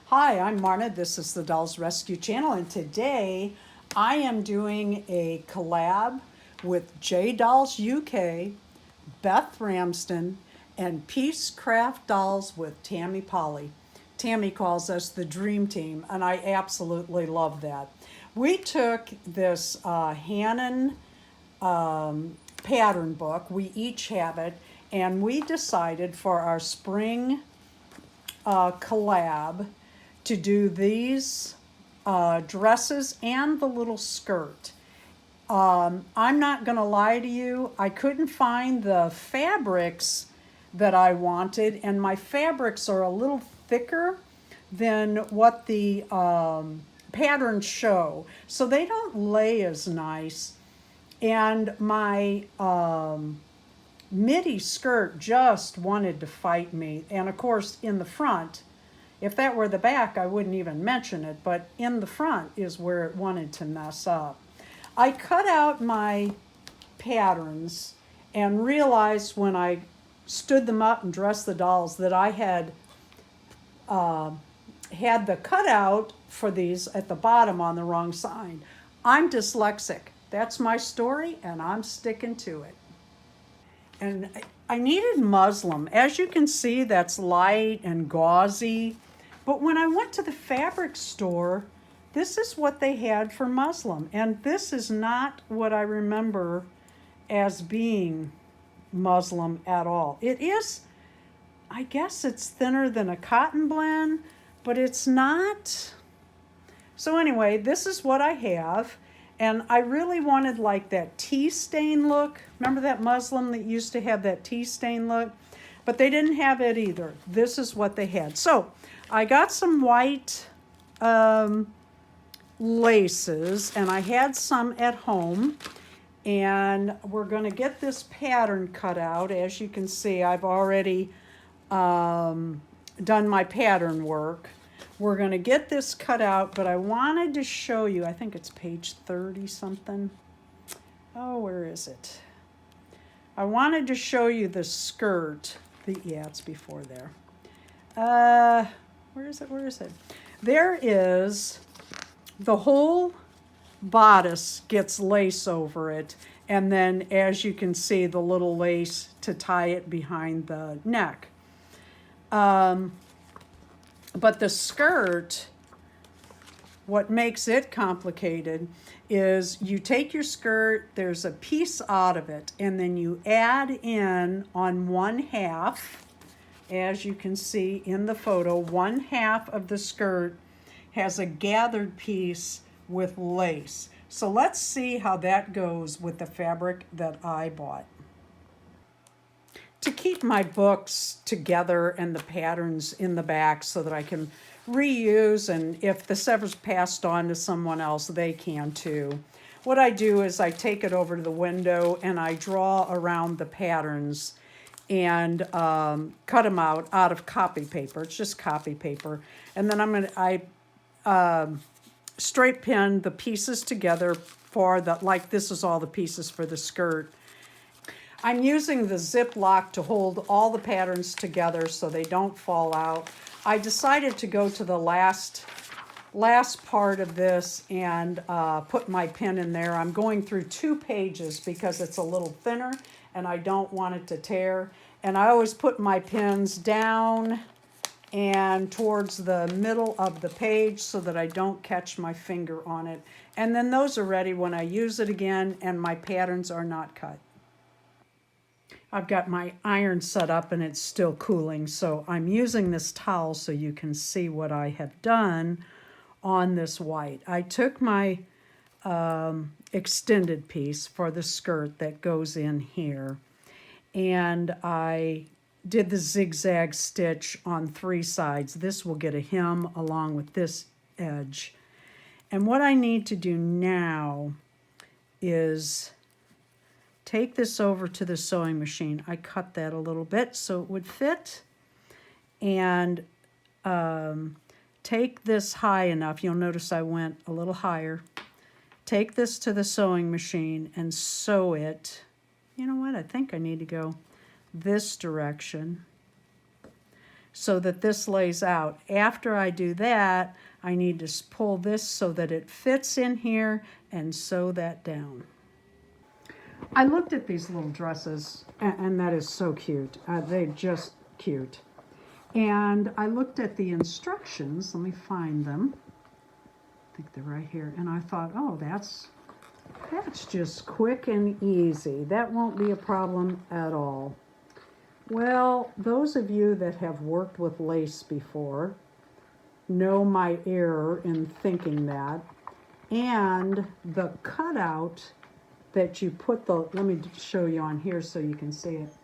Hi, I'm Marna. This is the Dolls Rescue Channel, and today I am doing a collab with J Dolls UK, Beth Ramsden, and Peace Craft Dolls with Tammy Powley. Tammy calls us the Dream Team, and I absolutely love that. We took this Hanon pattern book, we each have it, and we decided for our spring collab to do these dresses and the little skirt. I'm not going to lie to you, I couldn't find the fabrics that I wanted, and my fabrics are a little thicker than what the patterns show, so they don't lay as nice. And my midi skirt just wanted to fight me. And of course, in the front, if that were the back, I wouldn't even mention it, but in the front is where it wanted to mess up. I cut out my patterns and realized when I stood them up and dressed the dolls that I had had the cutout for these at the bottom on the wrong side. I'm dyslexic. That's my story, and I'm sticking to it. And I needed muslin. As you can see, that's light and gauzy. But when I went to the fabric store, this is what they had for muslin. And this is not what I remember as being muslin at all. It is, I guess it's thinner than a cotton blend, but it's not. So anyway, this is what I have. And I really wanted like that tea stain look. Remember that muslin that used to have that tea stain look? But they didn't have it either. This is what they had. So I got some white laces, and I had some at home. And we're going to get this pattern cut out. As you can see, I've already done my pattern work. We're going to get this cut out, but I wanted to show you, I think it's page 30 something. Oh, where is it? I wanted to show you the skirt. Yeah, it's before there. Where is it? Where is it? There is the whole bodice gets lace over it, and then as you can see, the little lace to tie it behind the neck. But the skirt, what makes it complicated is you take your skirt, there's a piece out of it, and then you add in on one half, as you can see in the photo, one half of the skirt has a gathered piece with lace. So let's see how that goes with the fabric that I bought. To keep my books together and the patterns in the back so that I can reuse, and if this ever's passed on to someone else, they can too. What I do is I take it over to the window and I draw around the patterns and cut them out of copy paper. It's just copy paper. And then I straight pin the pieces together for the, like this is all the pieces for the skirt. I'm using the zip lock to hold all the patterns together so they don't fall out. I decided to go to the last part of this and put my pin in there. I'm going through 2 pages because it's a little thinner and I don't want it to tear. And I always put my pins down and towards the middle of the page so that I don't catch my finger on it. And then those are ready when I use it again and my patterns are not cut. I've got my iron set up and it's still cooling, so I'm using this towel so you can see what I have done on this white. I took my extended piece for the skirt that goes in here, and I did the zigzag stitch on 3 sides. This will get a hem along with this edge. And what I need to do now is take this over to the sewing machine. I cut that a little bit so it would fit, and take this high enough. You'll notice I went a little higher. Take this to the sewing machine and sew it. You know what? I think I need to go this direction. so that this lays out. After I do that, I need to pull this so that it fits in here and sew that down. I looked at these little dresses, and that is so cute. They're just cute. And I looked at the instructions. Let me find them. I think they're right here. And I thought, oh, that's just quick and easy. That won't be a problem at all. Well, those of you that have worked with lace before know my error in thinking that. And the cutout that you put the, let me show you on here so you can see it.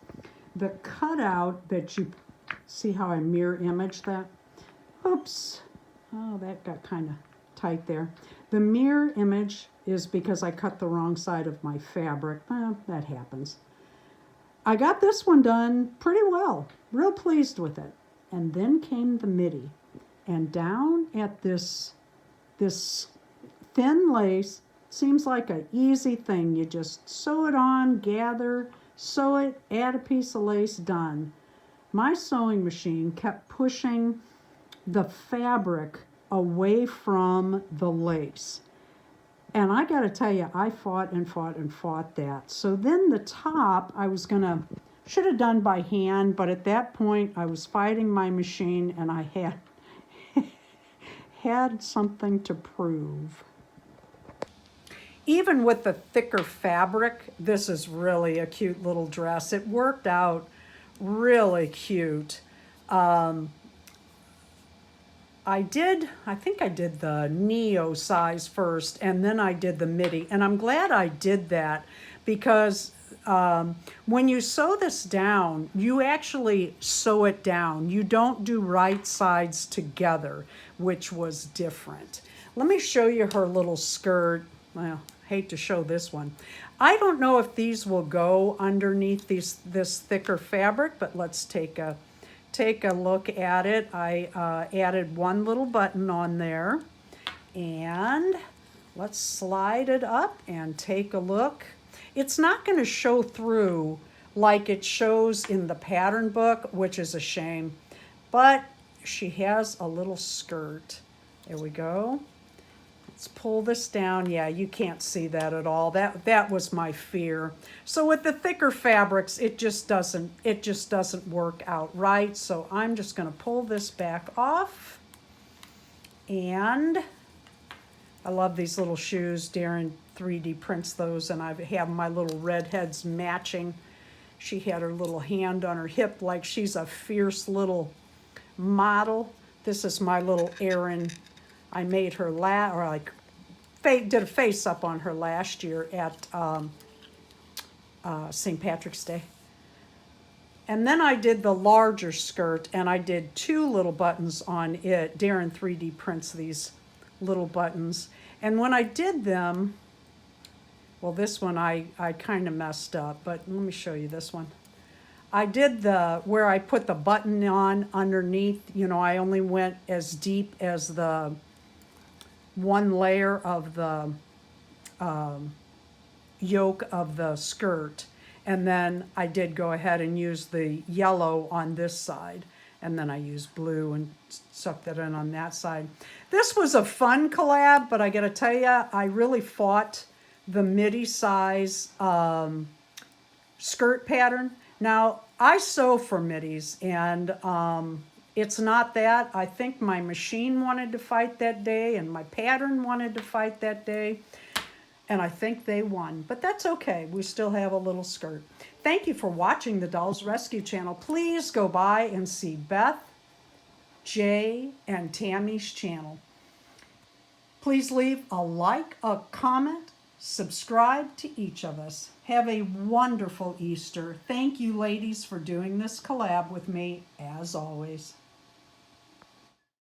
The cutout that you, see how I mirror image that? Oops. Oh, that got kind of tight there. The mirror image is because I cut the wrong side of my fabric. Well, that happens. I got this one done pretty well. Real pleased with it. And then came the midi. And down at this thin lace, seems like an easy thing. You just sew it on, gather, sew it, add a piece of lace, done. My sewing machine kept pushing the fabric away from the lace. And I got to tell you, I fought and fought and fought that. So then the top, I was going to, should have done by hand, but at that point I was fighting my machine and I had something to prove. Even with the thicker fabric, this is really a cute little dress. It worked out really cute. I think I did the Neo size first, and then I did the midi. And I'm glad I did that because when you sew this down, you actually sew it down. You don't do right sides together, which was different. Let me show you her little skirt. Well, hate to show this one. I don't know if these will go underneath this thicker fabric, but let's take a look at it. I added one little button on there, and let's slide it up and take a look. It's not going to show through like it shows in the pattern book, which is a shame, but she has a little skirt. There we go. Let's pull this down. Yeah, you can't see that at all. That was my fear. So with the thicker fabrics, it just doesn't work out right. So I'm just going to pull this back off. And I love these little shoes. Darren 3D prints those, and I have my little redheads matching. She had her little hand on her hip like she's a fierce little model. This is my little Erin. I made her did a face up on her last year at St. Patrick's Day. And then I did the larger skirt, and I did 2 little buttons on it. Darren 3D prints these little buttons. And when I did them, well, this one I kind of messed up, but let me show you this one. I did where I put the button on underneath, I only went as deep as the one layer of the yoke of the skirt. And then I did go ahead and use the yellow on this side. And then I used blue and sucked it in on that side. This was a fun collab, but I got to tell you, I really fought the midi size skirt pattern. Now, I sew for midis, and it's not that. I think my machine wanted to fight that day, and my pattern wanted to fight that day, and I think they won. But that's okay. We still have a little skirt. Thank you for watching the Dolls Rescue channel. Please go by and see Beth, Jay, and Tammy's channel. Please leave a like, a comment, subscribe to each of us. Have a wonderful Easter. Thank you, ladies, for doing this collab with me, as always.